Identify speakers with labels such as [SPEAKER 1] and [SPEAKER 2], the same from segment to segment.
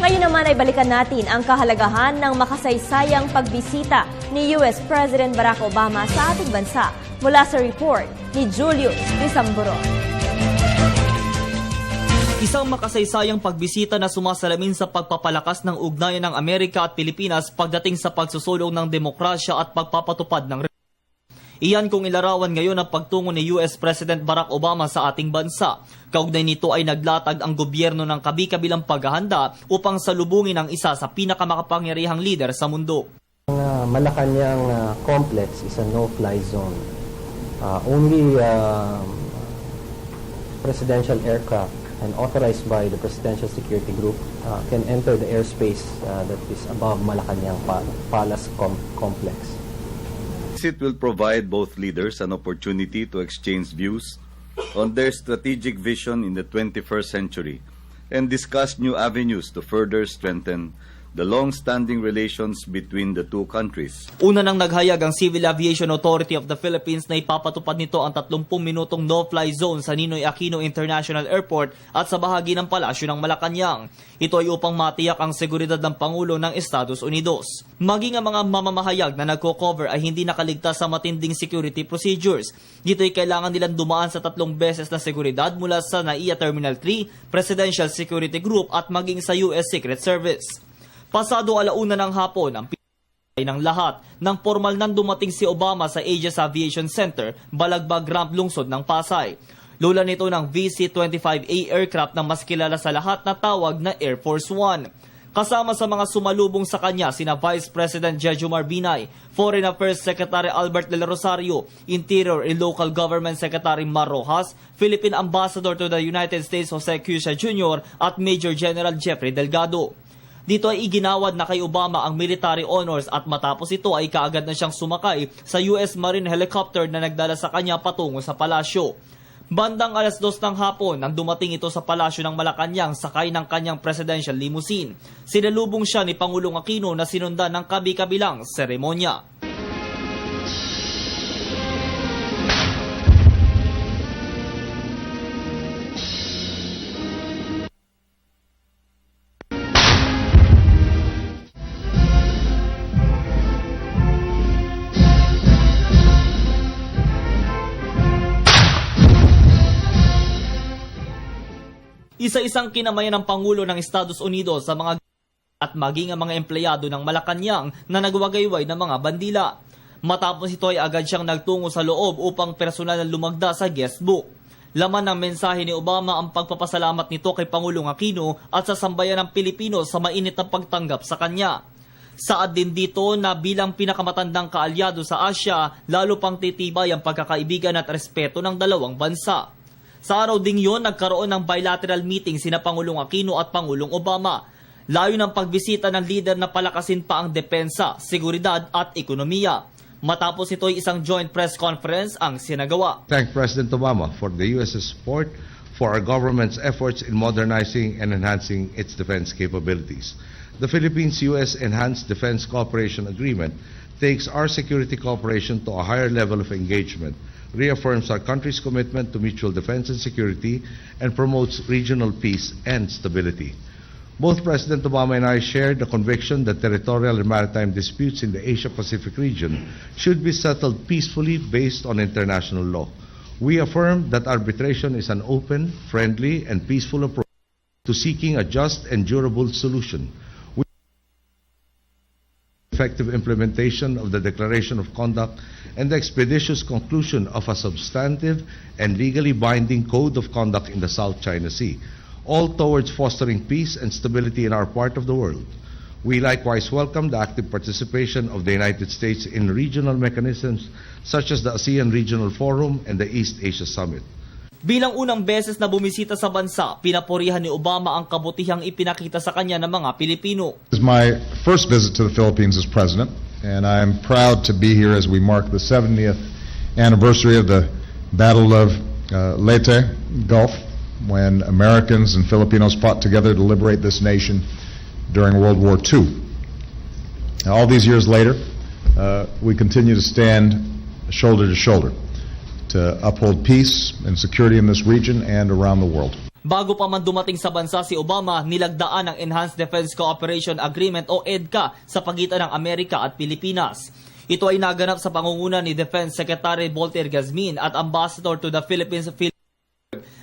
[SPEAKER 1] Ngayon naman ay balikan natin ang kahalagahan ng makasaysayang pagbisita ni US President Barack Obama sa ating bansa. Mula sa report ni Julius, Disamburun.
[SPEAKER 2] Isang makasaysayang pagbisita na sumasalamin sa pagpapalakas ng ugnayan ng Amerika at Pilipinas pagdating sa pagsusulong ng demokrasya at pagpapatupad ng iyan kung ilarawan ngayon ang pagtungo ni US President Barack Obama sa ating bansa. Kaugnay nito ay naglatag ang gobyerno ng kabi-kabilang paghahanda upang salubungin ang isa sa pinakamakapangyarihang leader sa mundo.
[SPEAKER 3] Ang Malacanang complex is a no-fly zone. Only presidential aircraft and authorized by the Presidential Security Group can enter the airspace that is above Malacanang Palace complex.
[SPEAKER 4] It will provide both leaders an opportunity to exchange views on their strategic vision in the 21st century and discuss new avenues to further strengthen the long-standing relations between the two countries.
[SPEAKER 2] Una nang naghayag ang Civil Aviation Authority of the Philippines na ipapatupad nito ang 30 minutong no-fly zone sa Ninoy Aquino International Airport at sa bahagi ng palasyo ng Malacanang. Ito ay upang matiyak ang seguridad ng Pangulo ng Estados Unidos. Maging ang mga mamamahayag na nagko-cover ay hindi nakaligtas sa matinding security procedures. Dito ay kailangan nilang dumaan sa 3 beses na seguridad mula sa NAIA Terminal 3, Presidential Security Group at maging sa US Secret Service. Pasado 1:00 ng hapon, ang pinay ng lahat nang formal nang dumating si Obama sa Aegis Aviation Center, Balagbag Ramp, lungsod ng Pasay. Lula nito ng VC-25A aircraft na mas kilala sa lahat na tawag na Air Force One. Kasama sa mga sumalubong sa kanya sina Vice President Jejomar Binay, Foreign Affairs Secretary Albert Del Rosario, Interior and Local Government Secretary Mar Rojas, Philippine Ambassador to the United States Jose Cusia Jr. at Major General Jeffrey Delgado. Dito ay iginawad na kay Obama ang military honors at matapos ito ay kaagad na siyang sumakay sa US Marine helicopter na nagdala sa kanya patungo sa palasyo. Bandang 2:00 ng hapon nang dumating ito sa palasyo ng Malacanang sakay ng kanyang presidential limousine. Sinalubong siya ni Pangulong Aquino na sinundan ng kabi-kabilang seremonya. Isa-isang kinamayan ng Pangulo ng Estados Unidos sa mga at maging ang mga empleyado ng Malacanang na nagwagayway ng mga bandila. Matapos ito ay agad siyang nagtungo sa loob upang personal na lumagda sa guest book. Laman ng mensahe ni Obama ang pagpapasalamat nito kay Pangulong Aquino at sa sambayan ng Pilipino sa mainit na pagtanggap sa kanya. Saad din dito na bilang pinakamatandang kaalyado sa Asya, lalo pang titibay ang pagkakaibigan at respeto ng dalawang bansa. Sa araw ding yon, nagkaroon ng bilateral meeting sina Pangulong Aquino at Pangulong Obama. Layo ng pagbisita ng leader na palakasin pa ang depensa, seguridad at ekonomiya. Matapos ito ay isang joint press conference ang sinagawa.
[SPEAKER 5] Thank President Obama for the U.S.'s support for our government's efforts in modernizing and enhancing its defense capabilities. The Philippines-U.S. Enhanced Defense Cooperation Agreement takes our security cooperation to a higher level of engagement, reaffirms our country's commitment to mutual defense and security, and promotes regional peace and stability. Both President Obama and I shared the conviction that territorial and maritime disputes in the Asia-Pacific region should be settled peacefully based on international law. We affirmed that arbitration is an open, friendly, and peaceful approach to seeking a just and durable solution. Effective implementation of the Declaration of Conduct and the expeditious conclusion of a substantive and legally binding Code of Conduct in the South China Sea, all towards fostering peace and stability in our part of the world. We likewise welcome the active participation of the United States in regional mechanisms such as the ASEAN Regional Forum and the East Asia Summit.
[SPEAKER 2] Bilang unang beses na bumisita sa bansa, pinapurihan ni Obama ang kabutihang ipinakita sa kanya ng mga Pilipino.
[SPEAKER 6] This is my first visit to the Philippines as president, and I am proud to be here as we mark the 70th anniversary of the Battle of Leyte Gulf, when Americans and Filipinos fought together to liberate this nation during World War II. Now, all these years later, we continue to stand shoulder to shoulder to uphold peace and security in this region and around the world.
[SPEAKER 2] Bago pa man dumating sa bansa si Obama, nilagdaan ang Enhanced Defense Cooperation Agreement o EDCA sa pagitan ng Amerika at Pilipinas. Ito ay naganap sa pangunguna ni Defense Secretary Voltaire Gazmin at Ambassador to the Philippines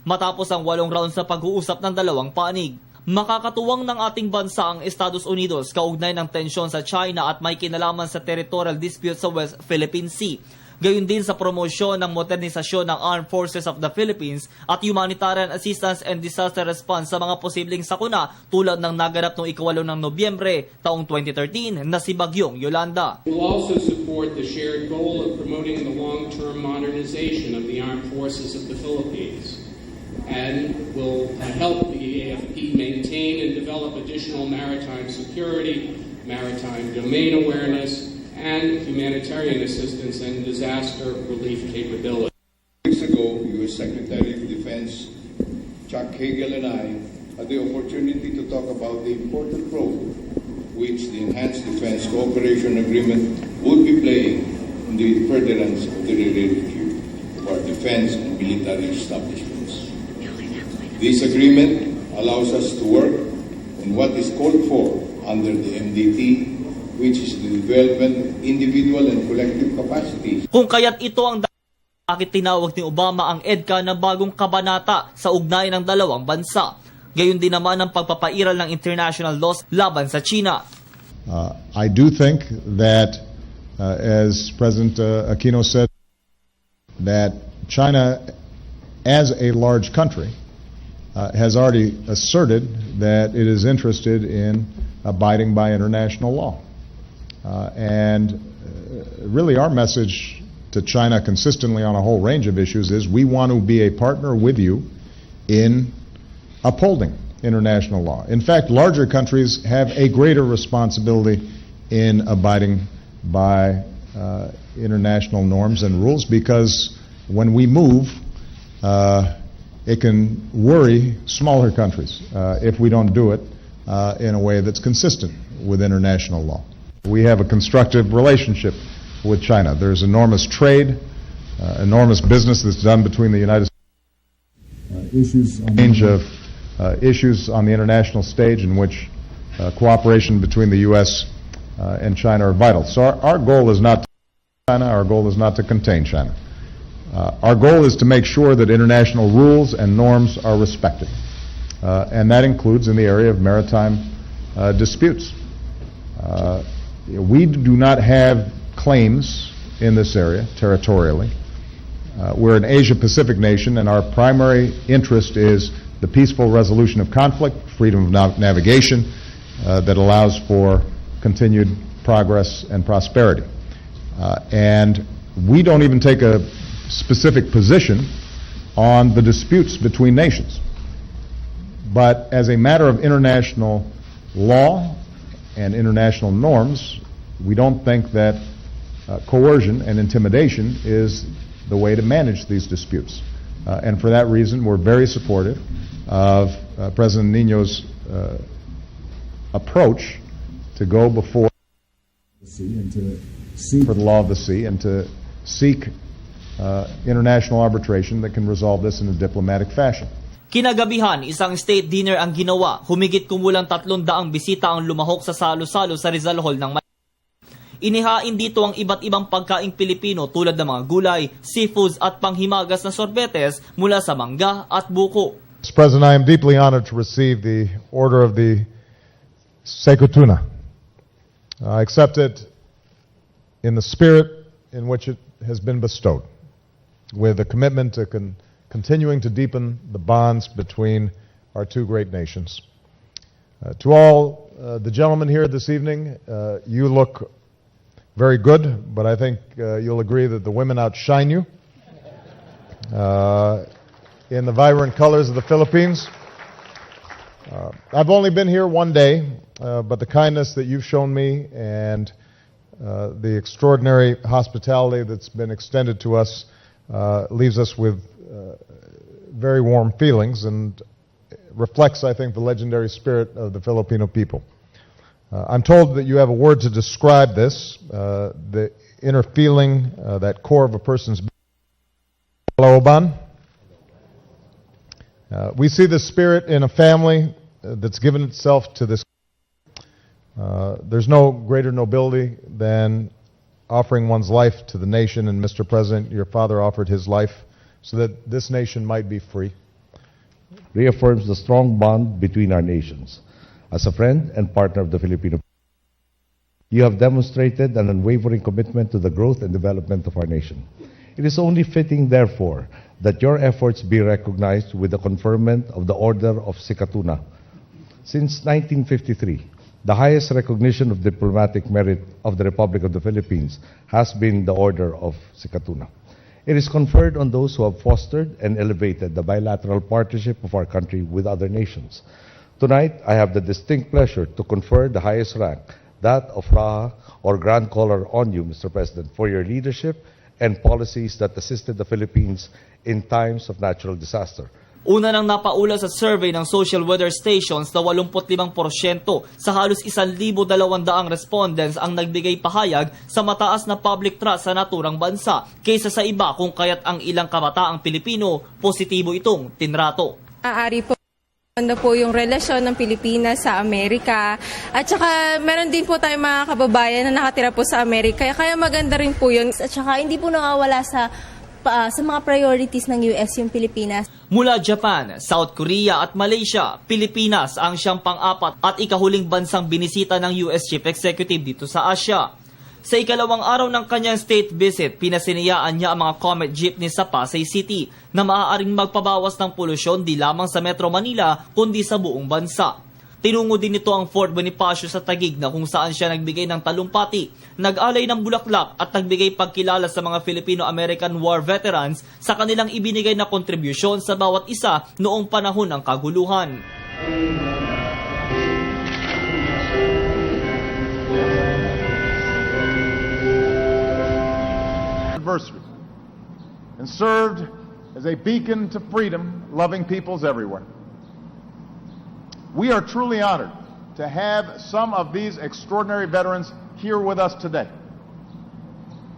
[SPEAKER 2] matapos ang 8 rounds sa pag-uusap ng dalawang panig. Makakatuwang ng ating bansa ang Estados Unidos kaugnay ng tensyon sa China at may kinalaman sa territorial dispute sa West Philippine Sea. Gayon din sa promosyon ng modernisasyon ng Armed Forces of the Philippines at humanitarian assistance and disaster response sa mga posibleng sakuna tulad ng naganap noong 8 ng Nobyembre taong 2013 na si Bagyong Yolanda.
[SPEAKER 7] We will also support the shared goal of promoting the long-term modernization of the armed forces of the Philippines and will help the AFP maintain and develop additional maritime security, maritime domain awareness, and humanitarian assistance and disaster relief capability.
[SPEAKER 8] Weeks ago, U.S. Secretary of Defense Chuck Hagel and I had the opportunity to talk about the important role which the Enhanced Defense Cooperation Agreement would be playing in the furtherance of the review of our defense and military establishments. This agreement allows us to work on what is called for under the MDT, which is the development of individual and collective capacities.
[SPEAKER 2] Kung kaya't ito ang bakit tinawag ni Obama ang EDCA na bagong kabanata sa ugnayan ng dalawang bansa. Gayon din naman ang pagpapairal ng international laws laban sa China.
[SPEAKER 6] I do think that, as President Aquino said, that China, as a large country, has already asserted that it is interested in abiding by international law. Really our message to China consistently on a whole range of issues is we want to be a partner with you in upholding international law. In fact, larger countries have a greater responsibility in abiding by international norms and rules because when we move, it can worry smaller countries if we don't do it in a way that's consistent with international law. We have a constructive relationship with China. There's enormous trade, enormous business that's done between the United States. Issues on the international stage in which cooperation between the U.S. And China are vital. So our goal is not to China. Our goal is not to contain China. Our goal is to make sure that international rules and norms are respected, and that includes in the area of maritime disputes. We do not have claims in this area territorially. We're an Asia-Pacific nation, and our primary interest is the peaceful resolution of conflict, freedom of navigation that allows for continued progress and prosperity. And we don't even take a specific position on the disputes between nations. But as a matter of international law and international norms, we don't think that coercion and intimidation is the way to manage these disputes. And for that reason, we're very supportive of President Niño's approach to go before for the law of the sea and to seek international arbitration that can resolve this in a diplomatic fashion.
[SPEAKER 2] Kinagabihan, isang state dinner ang ginawa. Humigit kumulang 300 bisita ang lumahok sa salo-salo sa Rizal Hall ng Inihain dito ang iba't ibang pagkaing Pilipino tulad ng mga gulay, seafoods at panghimagas na sorbetes mula sa mangga at buko.
[SPEAKER 6] Mr. President, I am deeply honored to receive the Order of the Sekutuna. I accept it in the spirit in which it has been bestowed, with a commitment to continuing to deepen the bonds between our two great nations. To all the gentlemen here this evening, you look very good, but I think you'll agree that the women outshine you in the vibrant colors of the Philippines. I've only been here one day, but the kindness that you've shown me and the extraordinary hospitality that's been extended to us leaves us with very warm feelings and reflects, I think, the legendary spirit of the Filipino people. I'm told that you have a word to describe this, the inner feeling, that core of a person's kalooban. We see the spirit in a family that's given itself to this. There's no greater nobility than offering one's life to the nation, and Mr. President, your father offered his life so that this nation might be free.
[SPEAKER 5] Reaffirms the strong bond between our nations. As a friend and partner of the Filipino people, you have demonstrated an unwavering commitment to the growth and development of our nation. It is only fitting, therefore, that your efforts be recognized with the conferment of the Order of Sikatuna. Since 1953, the highest recognition of diplomatic merit of the Republic of the Philippines has been the Order of Sikatuna. It is conferred on those who have fostered and elevated the bilateral partnership of our country with other nations. Tonight, I have the distinct pleasure to confer the highest rank, that of Raha or Grand Collar, on you, Mr. President, for your leadership and policies that assisted the Philippines in times of natural disaster.
[SPEAKER 2] Una nang napaula sa survey ng social weather stations na 85% sa halos 1,200 respondents ang nagbigay pahayag sa mataas na public trust sa naturang bansa kaysa sa iba, kung kaya't ang ilang kabataang Pilipino positibo itong tinrato.
[SPEAKER 9] Aari po na po yung relasyon ng Pilipinas sa Amerika, at saka meron din po tayong mga kababayan na nakatira po sa Amerika, kaya maganda rin po yun.
[SPEAKER 1] At saka hindi po nawawala sa mga priorities ng US yung Pilipinas.
[SPEAKER 2] Mula Japan, South Korea at Malaysia, Pilipinas ang siyang pang-apat at ikahuling bansang binisita ng US Chief Executive dito sa Asia. Sa ikalawang araw ng kanyang state visit, pinasinayaan niya ang mga Comet jeepney sa Pasay City na maaaring magpabawas ng polusyon di lamang sa Metro Manila kundi sa buong bansa. Tinungo din nito ang Fort Bonifacio sa Taguig na kung saan siya nagbigay ng talumpati, nag-alay ng bulaklak at nagbigay pagkilala sa mga Filipino-American War veterans sa kanilang ibinigay na kontribusyon sa bawat isa noong panahon ng kaguluhan.
[SPEAKER 6] And served as a beacon to freedom, loving peoples everywhere. We are truly honored to have some of these extraordinary veterans here with us today.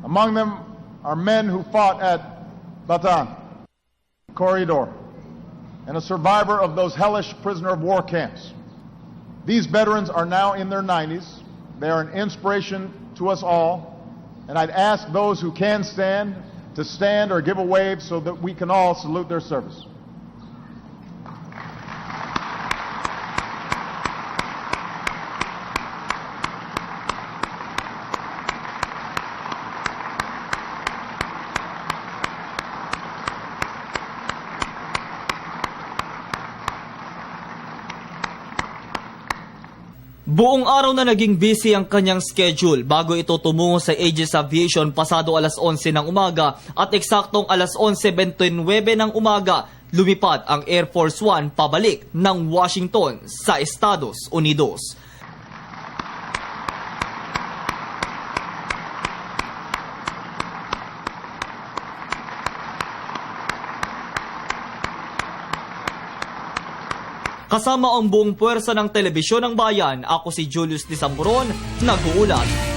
[SPEAKER 6] Among them are men who fought at Balitaan, Corridor, and a survivor of those hellish prisoner of war camps. These veterans are now in their 90s. They are an inspiration to us all, and I'd ask those who can stand to stand or give a wave so that we can all salute their service.
[SPEAKER 2] Buong araw na naging busy ang kanyang schedule bago ito tumungo sa Aegis Aviation pasado alas 11 ng umaga at eksaktong alas 11:29 ng umaga, lumipad ang Air Force One pabalik ng Washington sa Estados Unidos. Kasama ang buong puwersa ng telebisyon ng bayan, ako si Julius Disamburun, nag-uulat.